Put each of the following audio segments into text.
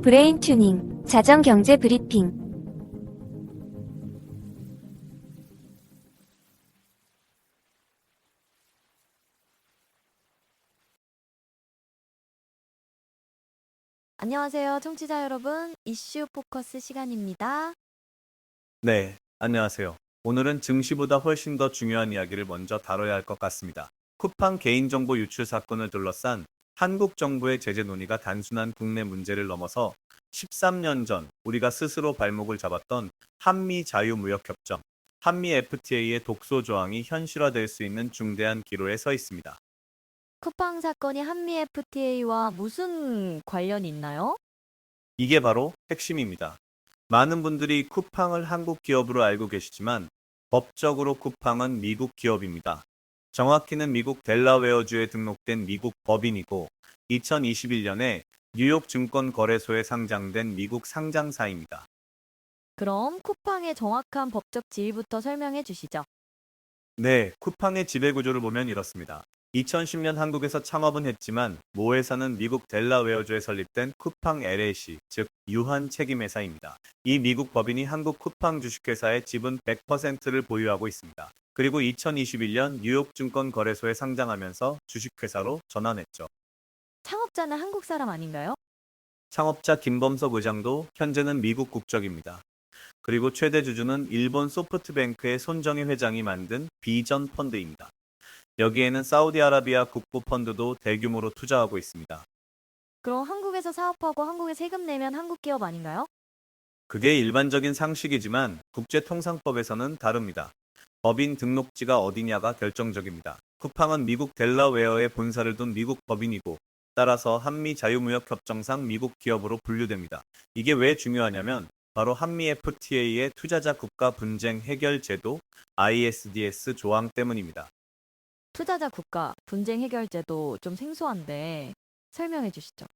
브레인 튜닝, 자정 경제 브리핑. 안녕하세요, 청취자 여러분. 이슈 포커스 시간입니다. 네, 안녕하세요. 오늘은 증시보다 훨씬 더 중요한 이야기를 먼저 다뤄야 할 것 같습니다. 쿠팡 개인정보 유출 사건을 둘러싼 한국 정부의 제재 논의가 단순한 국내 문제를 넘어서 13년 전 우리가 스스로 발목을 잡았던 한미 자유무역협정, 한미 FTA의 독소 조항이 현실화될 수 있는 중대한 기로에 서 있습니다. 쿠팡 사건이 한미 FTA와 무슨 관련이 있나요? 이게 바로 핵심입니다. 많은 분들이 쿠팡을 한국 기업으로 알고 계시지만 법적으로 쿠팡은 미국 기업입니다. 정확히는 미국 델라웨어주에 등록된 미국 법인이고 2021년에 뉴욕 증권거래소에 상장된 미국 상장사입니다. 그럼 쿠팡의 정확한 법적 지위부터 설명해 주시죠. 네, 쿠팡의 지배 구조를 보면 이렇습니다. 2010년 한국에서 창업은 했지만 모 회사는 미국 델라웨어주에 설립된 쿠팡 LLC, 즉 유한 책임회사입니다. 이 미국 법인이 한국 쿠팡 주식회사의 지분 100%를 보유하고 있습니다. 그리고 2021년 뉴욕 증권거래소에 상장하면서 주식회사로 전환했죠. 창업자는 한국 사람 아닌가요? 창업자 김범석 의장도 현재는 미국 국적입니다. 그리고 최대 주주는 일본 소프트뱅크의 손정희 회장이 만든 비전 펀드입니다. 여기에는 사우디아라비아 국부 펀드도 대규모로 투자하고 있습니다. 그럼 한국에서 사업하고 한국에 세금 내면 한국 기업 아닌가요? 그게 일반적인 상식이지만 국제통상법에서는 다릅니다. 법인 등록지가 어디냐가 결정적입니다. 쿠팡은 미국 델라웨어에 본사를 둔 미국 법인이고 따라서 한미 자유무역협정상 미국 기업으로 분류됩니다. 이게 왜 중요하냐면 바로 한미 FTA의 투자자 국가 분쟁 해결 제도 ISDS 조항 때문입니다. 투자자 국가 분쟁 해결 제도 좀 생소한데 설명해 주시죠.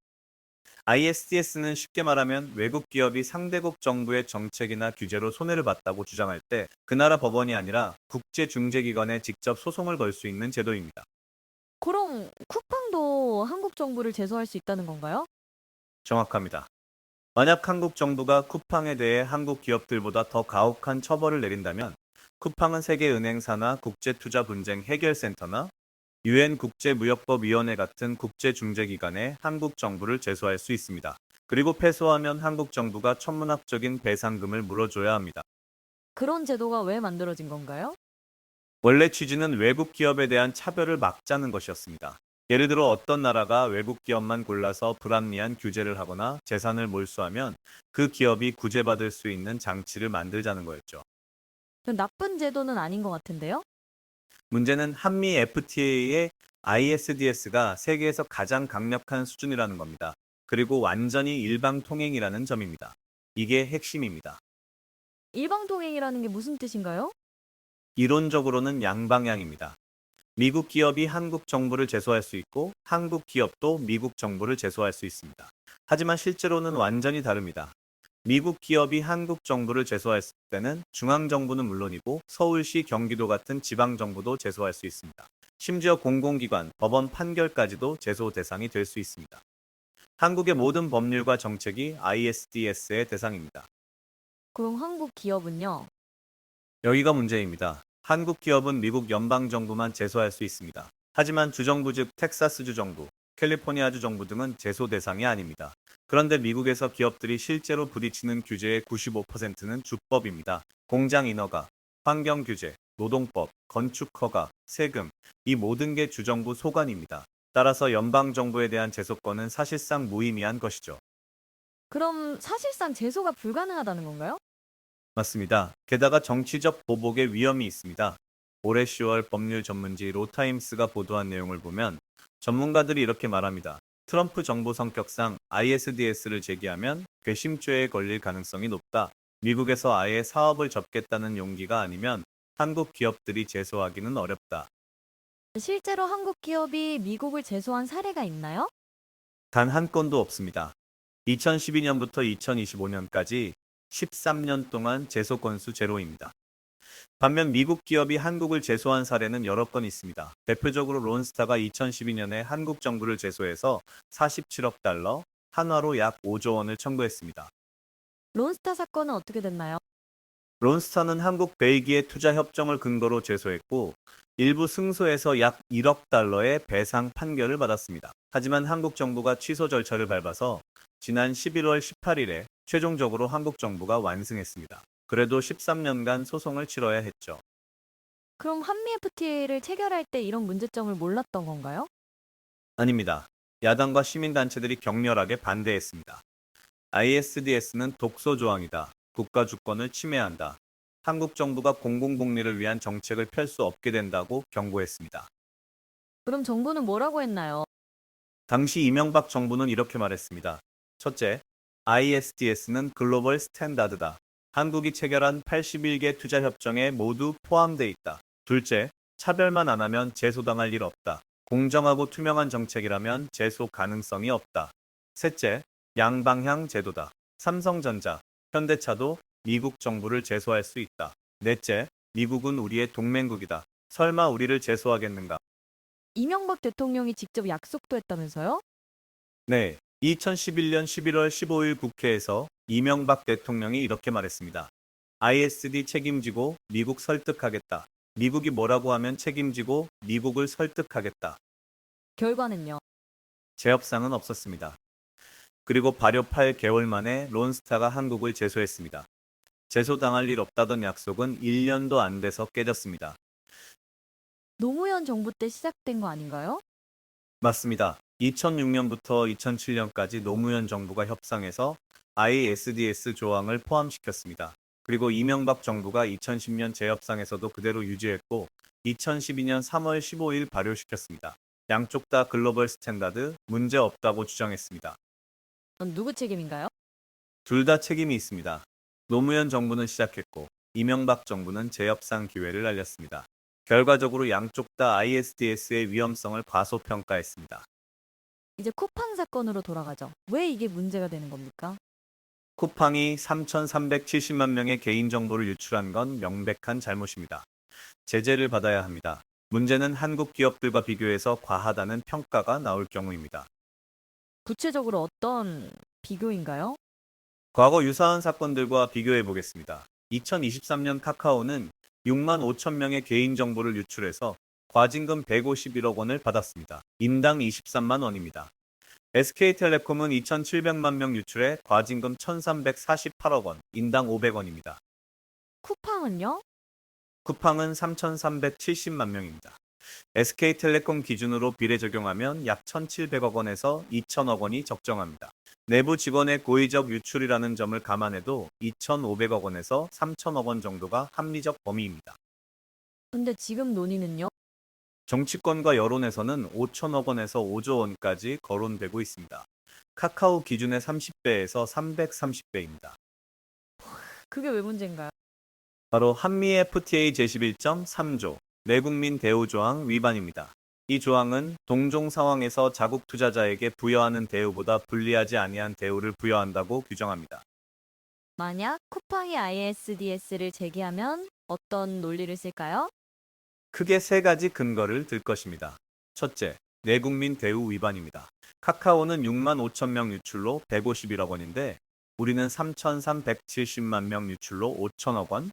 ISDS는 쉽게 말하면 외국 기업이 상대국 정부의 정책이나 규제로 손해를 봤다고 주장할 때 그 나라 법원이 아니라 국제중재기관에 직접 소송을 걸 수 있는 제도입니다. 그럼 쿠팡도 한국 정부를 제소할 수 있다는 건가요? 정확합니다. 만약 한국 정부가 쿠팡에 대해 한국 기업들보다 더 가혹한 처벌을 내린다면 쿠팡은 세계은행사나 국제투자분쟁 해결센터나 유엔 국제무역법위원회 같은 국제중재기관에 한국 정부를 제소할 수 있습니다. 그리고 패소하면 한국 정부가 천문학적인 배상금을 물어줘야 합니다. 그런 제도가 왜 만들어진 건가요? 원래 취지는 외국 기업에 대한 차별을 막자는 것이었습니다. 예를 들어 어떤 나라가 외국 기업만 골라서 불합리한 규제를 하거나 재산을 몰수하면 그 기업이 구제받을 수 있는 장치를 만들자는 거였죠. 좀 나쁜 제도는 아닌 것 같은데요? 문제는 한미 FTA의 ISDS가 세계에서 가장 강력한 수준이라는 겁니다. 그리고 완전히 일방 통행이라는 점입니다. 이게 핵심입니다. 일방통행이라는 게 무슨 뜻인가요? 이론적으로는 양방향입니다. 미국 기업이 한국 정부를 제소할 수 있고 한국 기업도 미국 정부를 제소할 수 있습니다. 하지만 실제로는 완전히 다릅니다. 미국 기업이 한국 정부를 제소했을 때는 중앙정부는 물론이고 서울시, 경기도 같은 지방정부도 제소할 수 있습니다. 심지어 공공기관, 법원 판결까지도 제소 대상이 될 수 있습니다. 한국의 모든 법률과 정책이 ISDS의 대상입니다. 그럼 한국 기업은요? 여기가 문제입니다. 한국 기업은 미국 연방정부만 제소할 수 있습니다. 하지만 주정부 즉 텍사스주 정부, 캘리포니아주 정부 등은 제소 대상이 아닙니다. 그런데 미국에서 기업들이 실제로 부딪히는 규제의 95%는 주법입니다. 공장 인허가, 환경 규제, 노동법, 건축 허가, 세금, 이 모든 게 주정부 소관입니다. 따라서 연방정부에 대한 제소권은 사실상 무의미한 것이죠. 그럼 사실상 제소가 불가능하다는 건가요? 맞습니다. 게다가 정치적 보복의 위험이 있습니다. 올해 10월 법률 전문지 로타임스가 보도한 내용을 보면 전문가들이 이렇게 말합니다. 트럼프 정부 성격상 ISDS를 제기하면 괘씸죄에 걸릴 가능성이 높다. 미국에서 아예 사업을 접겠다는 용기가 아니면 한국 기업들이 제소하기는 어렵다. 실제로 한국 기업이 미국을 제소한 사례가 있나요? 단 한 건도 없습니다. 2012년부터 2025년까지 13년 동안 제소 건수 제로입니다. 반면 미국 기업이 한국을 제소한 사례는 여러 건 있습니다. 대표적으로 론스타가 2012년에 한국 정부를 제소해서 47억 달러, 한화로 약 5조 원을 청구했습니다. 론스타 사건은 어떻게 됐나요? 론스타는 한국 벨기에 투자 협정을 근거로 제소했고 일부 승소해서 약 1억 달러의 배상 판결을 받았습니다. 하지만 한국 정부가 취소 절차를 밟아서 지난 11월 18일에 최종적으로 한국 정부가 완승했습니다. 그래도 13년간 소송을 치러야 했죠. 그럼 한미 FTA를 체결할 때 이런 문제점을 몰랐던 건가요? 아닙니다. 야당과 시민단체들이 격렬하게 반대했습니다. ISDS는 독소 조항이다. 국가 주권을 침해한다. 한국 정부가 공공복리를 위한 정책을 펼 수 없게 된다고 경고했습니다. 그럼 정부는 뭐라고 했나요? 당시 이명박 정부는 이렇게 말했습니다. 첫째, ISDS는 글로벌 스탠다드다. 한국이 체결한 81개 투자 협정에 모두 포함돼 있다. 둘째, 차별만 안 하면 제소당할 일 없다. 공정하고 투명한 정책이라면 제소 가능성이 없다. 셋째, 양방향 제도다. 삼성전자, 현대차도 미국 정부를 제소할 수 있다. 넷째, 미국은 우리의 동맹국이다. 설마 우리를 제소하겠는가? 이명박 대통령이 직접 약속도 했다면서요? 네, 2011년 11월 15일 국회에서 이명박 대통령이 이렇게 말했습니다. ISD 책임지고 미국 설득하겠다. 미국이 뭐라고 하면 책임지고 미국을 설득하겠다. 결과는요? 재협상은 없었습니다. 그리고 발효 8개월 만에 론스타가 한국을 제소했습니다. 제소당할 일 없다던 약속은 1년도 안 돼서 깨졌습니다. 노무현 정부 때 시작된 거 아닌가요? 맞습니다. 2006년부터 2007년까지 노무현 정부가 협상해서 ISDS 조항을 포함시켰습니다. 그리고 이명박 정부가 2010년 재협상에서도 그대로 유지했고 2012년 3월 15일 발효시켰습니다. 양쪽 다 글로벌 스탠다드 문제 없다고 주장했습니다. 그건 누구 책임인가요? 둘 다 책임이 있습니다. 노무현 정부는 시작했고 이명박 정부는 재협상 기회를 날렸습니다. 결과적으로 양쪽 다 ISDS의 위험성을 과소평가했습니다. 이제 쿠팡 사건으로 돌아가죠. 왜 이게 문제가 되는 겁니까? 쿠팡이 3,370만 명의 개인정보를 유출한 건 명백한 잘못입니다. 제재를 받아야 합니다. 문제는 한국 기업들과 비교해서 과하다는 평가가 나올 경우입니다. 구체적으로 어떤 비교인가요? 과거 유사한 사건들과 비교해 보겠습니다. 2023년 카카오는 6만 5천 명의 개인정보를 유출해서 과징금 151억 원을 받았습니다. 인당 23만 원입니다. SK텔레콤은 2,700만 명 유출해 과징금 1,348억 원, 인당 500원입니다. 쿠팡은요? 쿠팡은 3,370만 명입니다. SK텔레콤 기준으로 비례 적용하면 약 1,700억 원에서 2,000억 원이 적정합니다. 내부 직원의 고의적 유출이라는 점을 감안해도 2,500억 원에서 3,000억 원 정도가 합리적 범위입니다. 근데 지금 논의는요? 정치권과 여론에서는 5천억 원에서 5조 원까지 거론되고 있습니다. 카카오 기준의 30배에서 330배입니다. 그게 왜 문제인가요? 바로 한미 FTA 제11.3조 내국민 대우 조항 위반입니다. 이 조항은 동종 상황에서 자국 투자자에게 부여하는 대우보다 불리하지 아니한 대우를 부여한다고 규정합니다. 만약 쿠팡이 ISDS를 제기하면 어떤 논리를 쓸까요? 크게 세 가지 근거를 들 것입니다. 첫째, 내국민 대우 위반입니다. 카카오는 6만 5천 명 유출로 151억 원인데 우리는 3,370만 명 유출로 5천억 원,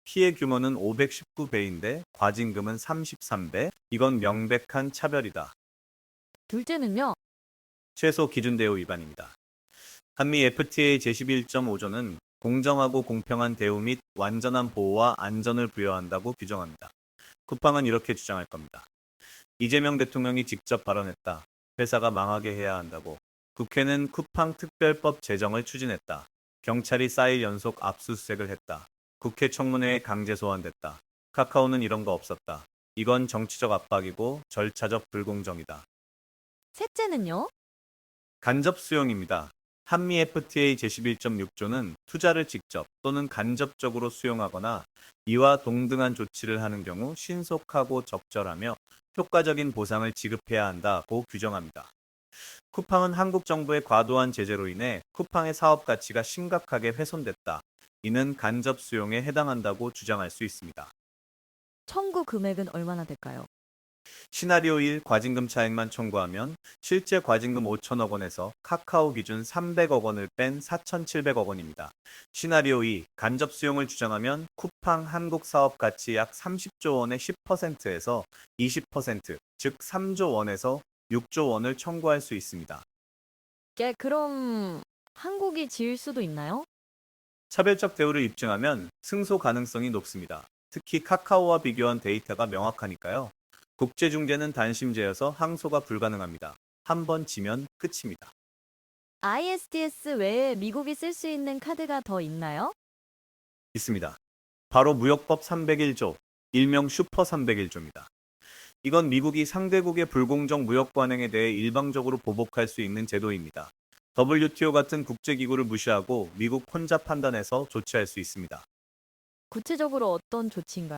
피해 규모는 519배인데 과징금은 33배, 이건 명백한 차별이다. 둘째는요? 최소 기준 대우 위반입니다. 한미 FTA 제11.5조는 공정하고 공평한 대우 및 완전한 보호와 안전을 부여한다고 규정합니다. 쿠팡은 이렇게 주장할 겁니다. 이재명 대통령이 직접 발언했다. 회사가 망하게 해야 한다고. 국회는 쿠팡 특별법 제정을 추진했다. 경찰이 4일 연속 압수수색을 했다. 국회 청문회에 강제 소환됐다. 카카오는 이런 거 없었다. 이건 정치적 압박이고 절차적 불공정이다. 셋째는요? 간접 수용입니다. 한미 FTA 제11.6조는 투자를 직접 또는 간접적으로 수용하거나 이와 동등한 조치를 하는 경우 신속하고 적절하며 효과적인 보상을 지급해야 한다고 규정합니다. 쿠팡은 한국 정부의 과도한 제재로 인해 쿠팡의 사업 가치가 심각하게 훼손됐다. 이는 간접 수용에 해당한다고 주장할 수 있습니다. 청구 금액은 얼마나 될까요? 시나리오 1 과징금 차액만 청구하면 실제 과징금 5천억 원에서 카카오 기준 300억 원을 뺀 4,700억 원입니다. 시나리오 2 간접 수용을 주장하면 쿠팡 한국 사업 가치 약 30조 원의 10%에서 20%, 즉 3조 원에서 6조 원을 청구할 수 있습니다. 그럼 한국이 질 수도 있나요? 차별적 대우를 입증하면 승소 가능성이 높습니다. 특히 카카오와 비교한 데이터가 명확하니까요. 국제중재는 단심제여서 항소가 불가능합니다. 한 번 지면 끝입니다. ISDS 외에 미국이 쓸 수 있는 카드가 더 있나요? 있습니다. 바로 무역법 301조, 일명 슈퍼 301조입니다. 이건 미국이 상대국의 불공정 무역 관행에 대해 일방적으로 보복할 수 있는 제도입니다. WTO 같은 국제기구를 무시하고 미국 혼자 판단해서 조치할 수 있습니다. 구체적으로 어떤 조치인가요?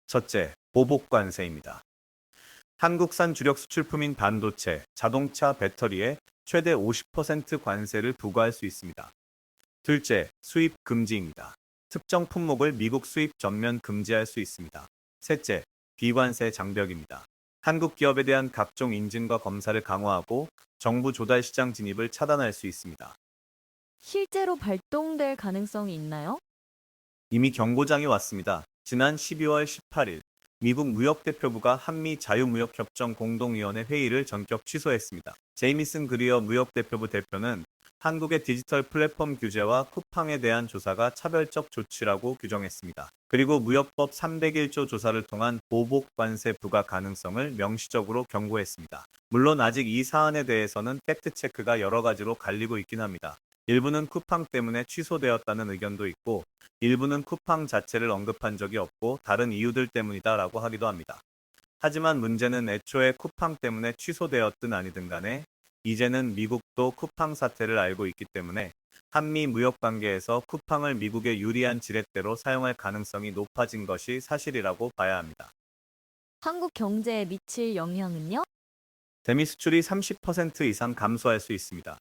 첫째, 보복 관세입니다. 한국산 주력 수출품인 반도체, 자동차 배터리에 최대 50% 관세를 부과할 수 있습니다. 둘째, 수입 금지입니다. 특정 품목을 미국 수입 전면 금지할 수 있습니다. 셋째, 비관세 장벽입니다. 한국 기업에 대한 각종 인증과 검사를 강화하고 정부 조달 시장 진입을 차단할 수 있습니다. 실제로 발동될 가능성이 있나요? 이미 경고장이 왔습니다. 지난 12월 18일 미국 무역대표부가 한미 자유무역협정 공동위원회 회의를 전격 취소했습니다. 제이미슨 그리어 무역대표부 대표는 한국의 디지털 플랫폼 규제와 쿠팡에 대한 조사가 차별적 조치라고 규정했습니다. 그리고 무역법 301조 조사를 통한 보복 관세 부과 가능성을 명시적으로 경고했습니다. 물론 아직 이 사안에 대해서는 팩트체크가 여러 가지로 갈리고 있긴 합니다. 일부는 쿠팡 때문에 취소되었다는 의견도 있고 일부는 쿠팡 자체를 언급한 적이 없고 다른 이유들 때문이다라고 하기도 합니다. 하지만 문제는 애초에 쿠팡 때문에 취소되었든 아니든 간에 이제는 미국도 쿠팡 사태를 알고 있기 때문에 한미 무역 관계에서 쿠팡을 미국의 유리한 지렛대로 사용할 가능성이 높아진 것이 사실이라고 봐야 합니다. 한국 경제에 미칠 영향은요? 대미 수출이 30% 이상 감소할 수 있습니다.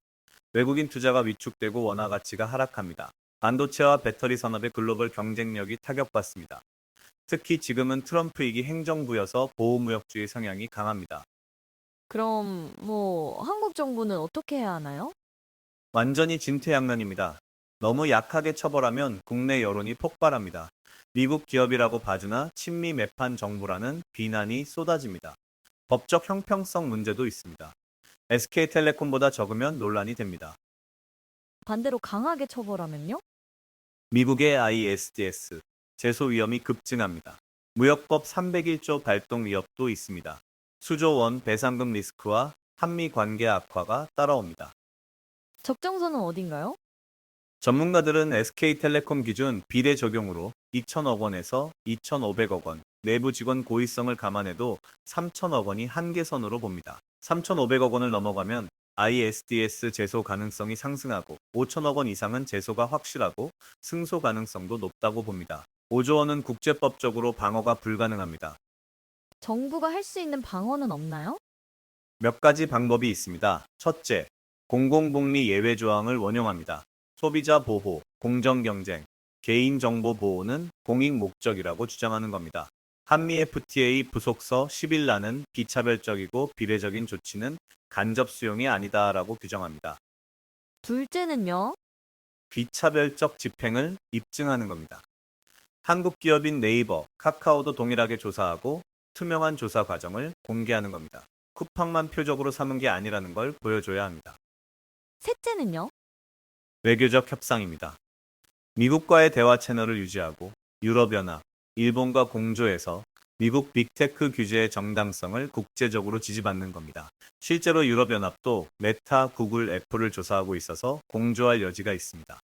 외국인 투자가 위축되고 원화 가치가 하락합니다. 반도체와 배터리 산업의 글로벌 경쟁력이 타격받습니다. 특히 지금은 트럼프 2기 행정부여서 보호무역주의 성향이 강합니다. 그럼 한국 정부는 어떻게 해야 하나요? 완전히 진퇴양난입니다. 너무 약하게 처벌하면 국내 여론이 폭발합니다. 미국 기업이라고 봐주나 친미 매판 정부라는 비난이 쏟아집니다. 법적 형평성 문제도 있습니다. SK텔레콤보다 적으면 논란이 됩니다. 반대로 강하게 처벌하면요? 미국의 ISDS, 제소 위험이 급증합니다. 무역법 301조 발동 위협도 있습니다. 수조 원 배상금 리스크와 한미 관계 악화가 따라옵니다. 적정선은 어딘가요? 전문가들은 SK텔레콤 기준 비례 적용으로 2천억 원에서 2,500억 원, 내부 직원 고의성을 감안해도 3천억 원이 한계선으로 봅니다. 3,500억 원을 넘어가면 ISDS 제소 가능성이 상승하고 5천억 원 이상은 제소가 확실하고 승소 가능성도 높다고 봅니다. 5조 원은 국제법적으로 방어가 불가능합니다. 정부가 할 수 있는 방어는 없나요? 몇 가지 방법이 있습니다. 첫째, 공공복리 예외 조항을 원용합니다. 소비자 보호, 공정경쟁, 개인정보 보호는 공익 목적이라고 주장하는 겁니다. 한미 FTA 부속서 11라는 비차별적이고 비례적인 조치는 간접 수용이 아니다라고 규정합니다. 둘째는요? 비차별적 집행을 입증하는 겁니다. 한국 기업인 네이버, 카카오도 동일하게 조사하고 투명한 조사 과정을 공개하는 겁니다. 쿠팡만 표적으로 삼은 게 아니라는 걸 보여줘야 합니다. 셋째는요? 외교적 협상입니다. 미국과의 대화 채널을 유지하고 유럽연합, 일본과 공조해서 미국 빅테크 규제의 정당성을 국제적으로 지지받는 겁니다. 실제로 유럽연합도 메타, 구글, 애플을 조사하고 있어서 공조할 여지가 있습니다.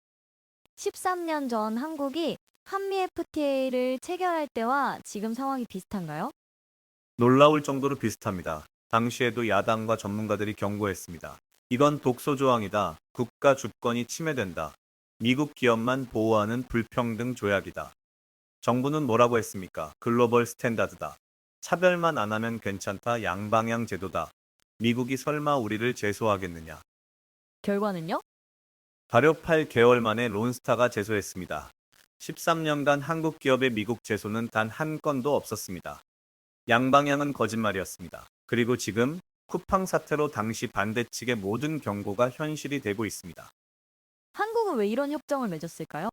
13년 전 한국이 한미 FTA를 체결할 때와 지금 상황이 비슷한가요? 놀라울 정도로 비슷합니다. 당시에도 야당과 전문가들이 경고했습니다. 이건 독소 조항이다. 국가 주권이 침해된다. 미국 기업만 보호하는 불평등 조약이다. 정부는 뭐라고 했습니까? 글로벌 스탠다드다. 차별만 안 하면 괜찮다. 양방향 제도다. 미국이 설마 우리를 제소하겠느냐? 결과는요? 발효 8개월 만에 론스타가 제소했습니다. 13년간 한국 기업의 미국 제소는 단 한 건도 없었습니다. 양방향은 거짓말이었습니다. 그리고 지금 쿠팡 사태로 당시 반대 측의 모든 경고가 현실이 되고 있습니다. 한국은 왜 이런 협정을 맺었을까요?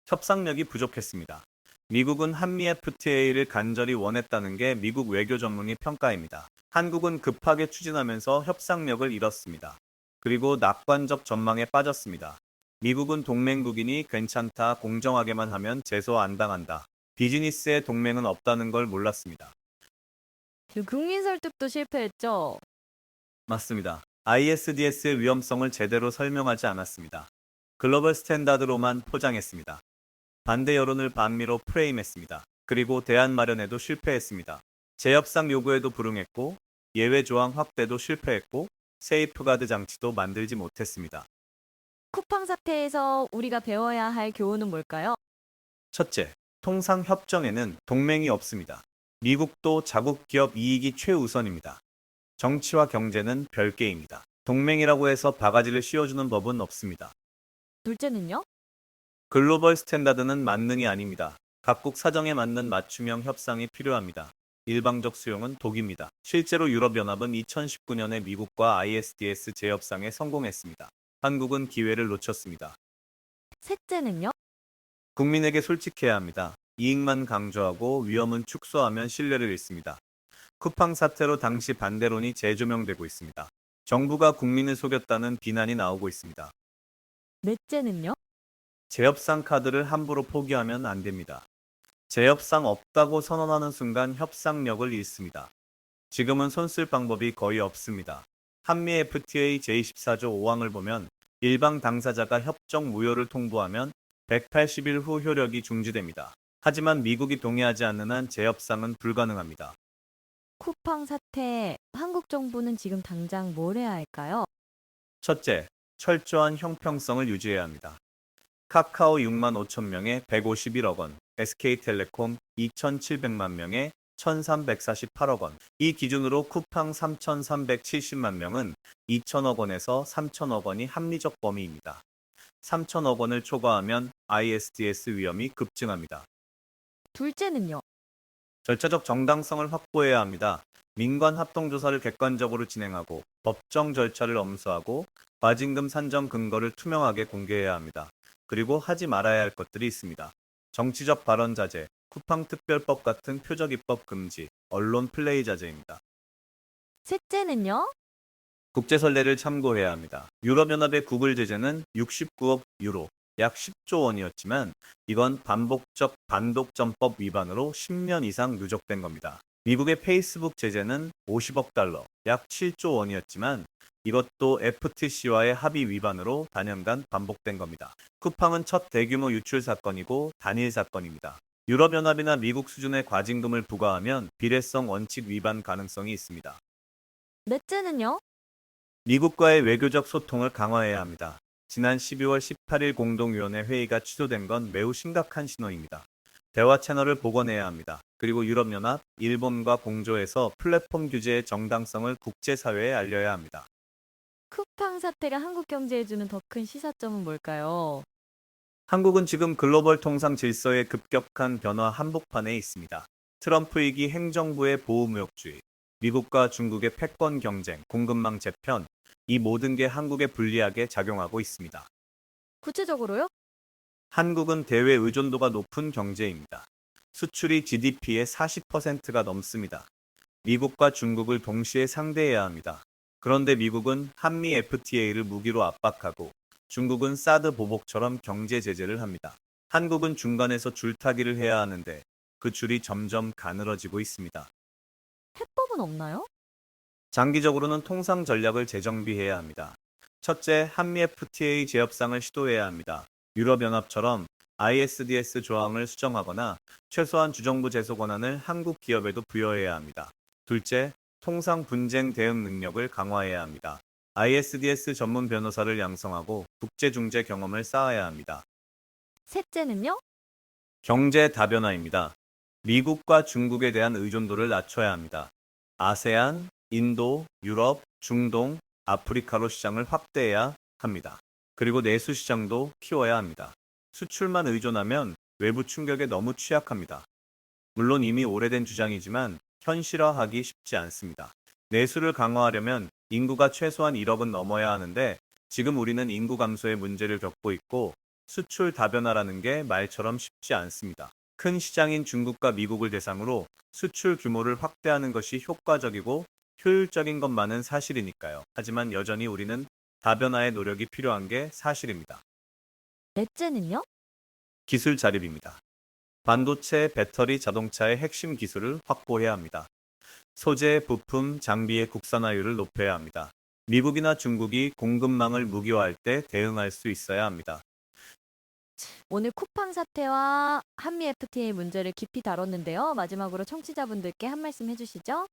협상력이 부족했습니다. 미국은 한미 FTA를 간절히 원했다는 게 미국 외교 전문의 평가입니다. 한국은 급하게 추진하면서 협상력을 잃었습니다. 그리고 낙관적 전망에 빠졌습니다. 미국은 동맹국이니 괜찮다, 공정하게만 하면 제소 안 당한다. 비즈니스에 동맹은 없다는 걸 몰랐습니다. 그 국민 설득도 실패했죠. 맞습니다. ISDS의 위험성을 제대로 설명하지 않았습니다. 글로벌 스탠다드로만 포장했습니다. 반대 여론을 반미로 프레임했습니다. 그리고 대안 마련에도 실패했습니다. 재협상 요구에도 불응했고 예외 조항 확대도 실패했고 세이프가드 장치도 만들지 못했습니다. 쿠팡 사태에서 우리가 배워야 할 교훈은 뭘까요? 첫째, 통상 협정에는 동맹이 없습니다. 미국도 자국 기업 이익이 최우선입니다. 정치와 경제는 별개입니다. 동맹이라고 해서 바가지를 씌워주는 법은 없습니다. 둘째는요? 글로벌 스탠다드는 만능이 아닙니다. 각국 사정에 맞는 맞춤형 협상이 필요합니다. 일방적 수용은 독입니다. 실제로 유럽연합은 2019년에 미국과 ISDS 재협상에 성공했습니다. 한국은 기회를 놓쳤습니다. 셋째는요? 국민에게 솔직해야 합니다. 이익만 강조하고 위험은 축소하면 신뢰를 잃습니다. 쿠팡 사태로 당시 반대론이 재조명되고 있습니다. 정부가 국민을 속였다는 비난이 나오고 있습니다. 넷째는요? 재협상 카드를 함부로 포기하면 안 됩니다. 재협상 없다고 선언하는 순간 협상력을 잃습니다. 지금은 손쓸 방법이 거의 없습니다. 한미 FTA 제24조 5항을 보면 일방 당사자가 협정 무효를 통보하면 180일 후 효력이 중지됩니다. 하지만 미국이 동의하지 않는 한 재협상은 불가능합니다. 쿠팡 사태, 한국 정부는 지금 당장 뭘 해야 할까요? 첫째, 철저한 형평성을 유지해야 합니다. 카카오 6만 5천 명에 151억 원, SK텔레콤 2,700만 명에 1,348억 원. 이 기준으로 쿠팡 3,370만 명은 2천억 원에서 3천억 원이 합리적 범위입니다. 3천억 원을 초과하면 ISDS 위험이 급증합니다. 둘째는요? 절차적 정당성을 확보해야 합니다. 민관 합동조사를 객관적으로 진행하고 법정 절차를 엄수하고 과징금 산정 근거를 투명하게 공개해야 합니다. 그리고 하지 말아야 할 것들이 있습니다. 정치적 발언 자제, 쿠팡 특별법 같은 표적 입법 금지, 언론 플레이 자제입니다. 셋째는요? 국제 선례를 참고해야 합니다. 유럽연합의 구글 제재는 69억 유로, 약 10조 원이었지만 이건 반복적 반독점법 위반으로 10년 이상 누적된 겁니다. 미국의 페이스북 제재는 50억 달러, 약 7조 원이었지만 이것도 FTC와의 합의 위반으로 단연간 반복된 겁니다. 쿠팡은 첫 대규모 유출 사건이고 단일 사건입니다. 유럽연합이나 미국 수준의 과징금을 부과하면 비례성 원칙 위반 가능성이 있습니다. 넷째는요? 미국과의 외교적 소통을 강화해야 합니다. 지난 12월 18일 공동위원회 회의가 취소된 건 매우 심각한 신호입니다. 대화 채널을 복원해야 합니다. 그리고 유럽연합, 일본과 공조해서 플랫폼 규제의 정당성을 국제사회에 알려야 합니다. 쿠팡 사태가 한국 경제에 주는 더 큰 시사점은 뭘까요? 한국은 지금 글로벌 통상 질서의 급격한 변화 한복판에 있습니다. 트럼프 위기 행정부의 보호무역주의, 미국과 중국의 패권 경쟁, 공급망 재편, 이 모든 게 한국에 불리하게 작용하고 있습니다. 구체적으로요? 한국은 대외 의존도가 높은 경제입니다. 수출이 GDP의 40%가 넘습니다. 미국과 중국을 동시에 상대해야 합니다. 그런데 미국은 한미 FTA를 무기로 압박하고 중국은 사드 보복처럼 경제 제재를 합니다. 한국은 중간에서 줄타기를 해야 하는데 그 줄이 점점 가늘어지고 있습니다. 해법은 없나요? 장기적으로는 통상 전략을 재정비해야 합니다. 첫째, 한미 FTA 재협상을 시도해야 합니다. 유럽연합처럼 ISDS 조항을 수정하거나 최소한 주정부 제소 권한을 한국 기업에도 부여해야 합니다. 둘째, 통상 분쟁 대응 능력을 강화해야 합니다. ISDS 전문 변호사를 양성하고 국제 중재 경험을 쌓아야 합니다. 셋째는요? 경제 다변화입니다. 미국과 중국에 대한 의존도를 낮춰야 합니다. 아세안, 인도, 유럽, 중동, 아프리카로 시장을 확대해야 합니다. 그리고 내수 시장도 키워야 합니다. 수출만 의존하면 외부 충격에 너무 취약합니다. 물론 이미 오래된 주장이지만 현실화하기 쉽지 않습니다. 내수를 강화하려면 인구가 최소한 1억은 넘어야 하는데 지금 우리는 인구 감소의 문제를 겪고 있고 수출 다변화라는 게 말처럼 쉽지 않습니다. 큰 시장인 중국과 미국을 대상으로 수출 규모를 확대하는 것이 효과적이고 효율적인 것만은 사실이니까요. 하지만 여전히 우리는 다변화의 노력이 필요한 게 사실입니다. 넷째는요? 기술 자립입니다. 반도체, 배터리, 자동차의 핵심 기술을 확보해야 합니다. 소재, 부품, 장비의 국산화율을 높여야 합니다. 미국이나 중국이 공급망을 무기화할 때 대응할 수 있어야 합니다. 오늘 쿠팡 사태와 한미 FTA 문제를 깊이 다뤘는데요. 마지막으로 청취자분들께 한 말씀 해주시죠.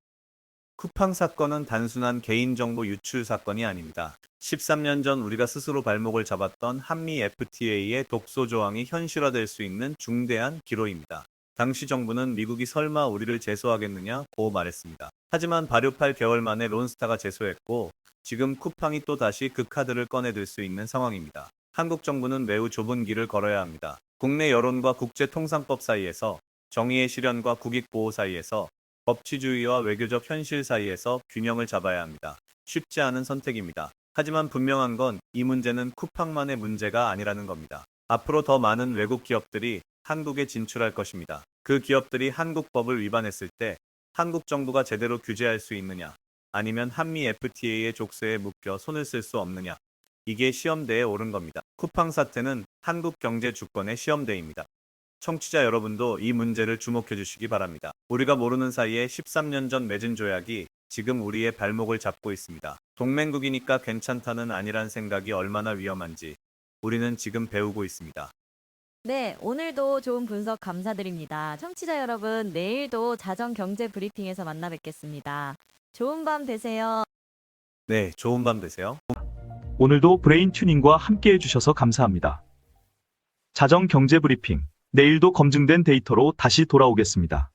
쿠팡 사건은 단순한 개인정보 유출 사건이 아닙니다. 13년 전 우리가 스스로 발목을 잡았던 한미 FTA의 독소 조항이 현실화될 수 있는 중대한 기로입니다. 당시 정부는 미국이 설마 우리를 제소하겠느냐고 말했습니다. 하지만 발효 8개월 만에 론스타가 제소했고 지금 쿠팡이 또 다시 그 카드를 꺼내들 수 있는 상황입니다. 한국 정부는 매우 좁은 길을 걸어야 합니다. 국내 여론과 국제통상법 사이에서, 정의의 실현과 국익보호 사이에서, 법치주의와 외교적 현실 사이에서 균형을 잡아야 합니다. 쉽지 않은 선택입니다. 하지만 분명한 건 이 문제는 쿠팡만의 문제가 아니라는 겁니다. 앞으로 더 많은 외국 기업들이 한국에 진출할 것입니다. 그 기업들이 한국 법을 위반했을 때 한국 정부가 제대로 규제할 수 있느냐, 아니면 한미 FTA의 족쇄에 묶여 손을 쓸 수 없느냐, 이게 시험대에 오른 겁니다. 쿠팡 사태는 한국 경제 주권의 시험대입니다. 청취자 여러분도 이 문제를 주목해 주시기 바랍니다. 우리가 모르는 사이에 13년 전 맺은 조약이 지금 우리의 발목을 잡고 있습니다. 동맹국이니까 괜찮다는 아니란 생각이 얼마나 위험한지 우리는 지금 배우고 있습니다. 네, 오늘도 좋은 분석 감사드립니다. 청취자 여러분, 내일도 자정 경제 브리핑에서 만나 뵙겠습니다. 좋은 밤 되세요. 네, 좋은 밤 되세요. 오늘도 브레인 튜닝과 함께 해주셔서 감사합니다. 자정 경제 브리핑. 내일도 검증된 데이터로 다시 돌아오겠습니다.